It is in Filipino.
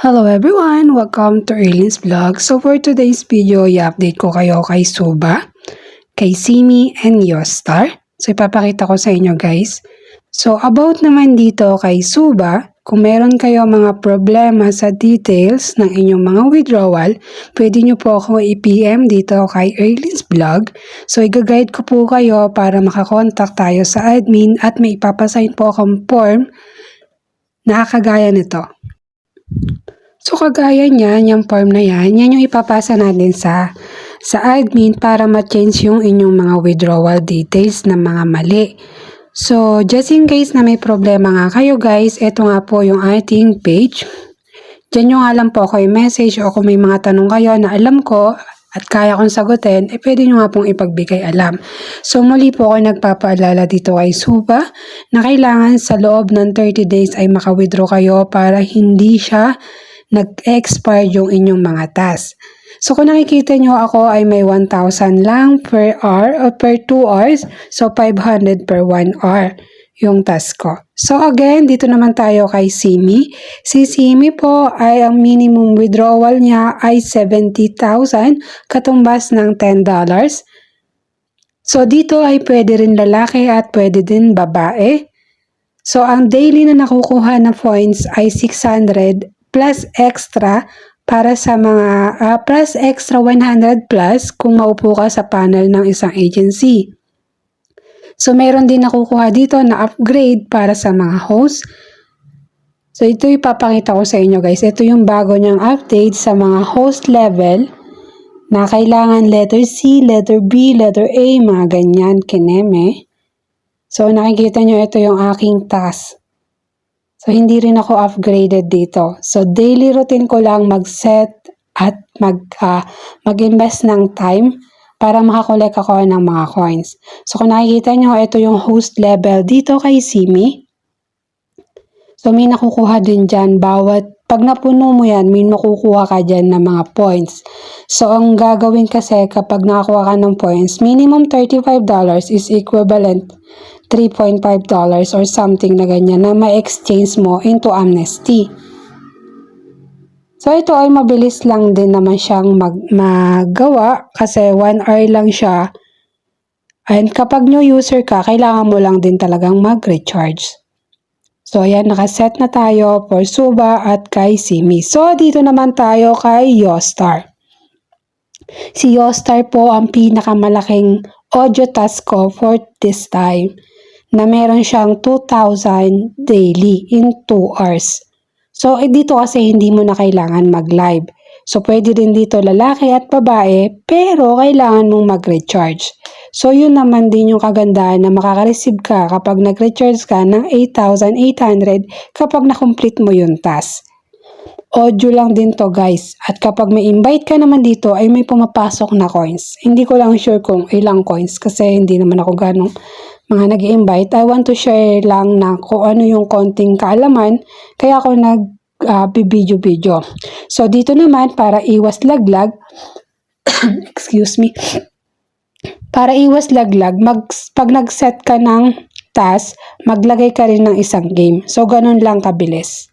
Hello everyone! Welcome to Erlin's Vlog. So for today's video, i-update ko kayo kay Suba, kay Simi, and Yostar. So ipapakita ko sa inyo guys. So about naman dito kay Suba, kung meron kayo mga problema sa details ng inyong mga withdrawal, pwede nyo po ako i-PM dito kay Erlin's Vlog. So i-guide ko po kayo para makakontak tayo sa admin at may ipapasign po akong form na kagaya nito. So kagaya niyan, yung form na yan yung ipapasa natin sa admin para ma-change yung inyong mga withdrawal details na mga mali. So just in case na may problema nga kayo guys, ito nga po yung ating page. Diyan nyo nga lang po ako i-message o kung may mga tanong kayo na alam ko at kaya kong sagutin, pwede nyo nga pong ipagbigay alam. So muli po ako nagpapaalala dito kay Suba na kailangan sa loob ng 30 days ay maka-withdraw kayo para hindi siya nag-expire yung inyong mga task. So kung nakikita nyo ako ay may 1,000 lang per hour o per 2 hours. So 500 per 1 hour yung task ko. So again, dito naman tayo kay Simi. Si Simi po ay ang minimum withdrawal niya ay 70,000 katumbas ng $10. So dito ay pwede rin lalaki at pwede din babae. So ang daily na nakukuha na points ay 600 plus extra para sa mga plus extra 100 plus kung maupo ka sa panel ng isang agency. So meron din nakukuha dito na upgrade para sa mga host. So ito ipapakita ko sa inyo guys. Ito yung bago niyang update sa mga host level na kailangan letter C, letter B, letter A, mga ganyan, kineme. So nakikita nyo ito yung aking task. So, hindi rin ako upgraded dito. So, daily routine ko lang mag-set at mag-invest ng time para makakolek ako ng mga coins. So, kung nakikita nyo, ito yung host level dito kay Simi. So, may nakukuha din dyan. Pag napuno mo yan, may makukuha ka dyan ng mga points. So, ang gagawin kasi kapag nakakuha ka ng points, minimum $35 is equivalent $3.5 or something na ganyan na ma-exchange mo into amnesty. So ito ay mabilis lang din naman siyang magawa kasi 1 hour lang siya. And kapag new user ka, kailangan mo lang din talagang mag-recharge. So ayan, nakaset na tayo for Suba at kay Simi. So dito naman tayo kay Yostar. Si Yostar po ang pinakamalaking audio task ko for this time, na meron siyang 2,000 daily in 2 hours. So, dito kasi hindi mo na kailangan mag-live. So, pwede rin dito lalaki at babae, pero kailangan mong mag-recharge. So, yun naman din yung kagandahan na makaka-receive ka kapag nag-recharge ka ng 8,800 kapag na-complete mo yung task. Audio lang din to guys. At kapag may invite ka naman dito ay may pumapasok na coins. Hindi ko lang sure kung ilang coins kasi hindi naman ako ganong mga nag-i-invite. I want to share lang na kung ano yung konting kaalaman kaya ako nag-video. So dito naman para iwas laglag excuse me, para iwas laglag, pag nag-set ka ng task, maglagay ka rin ng isang game. So ganun lang kabilis.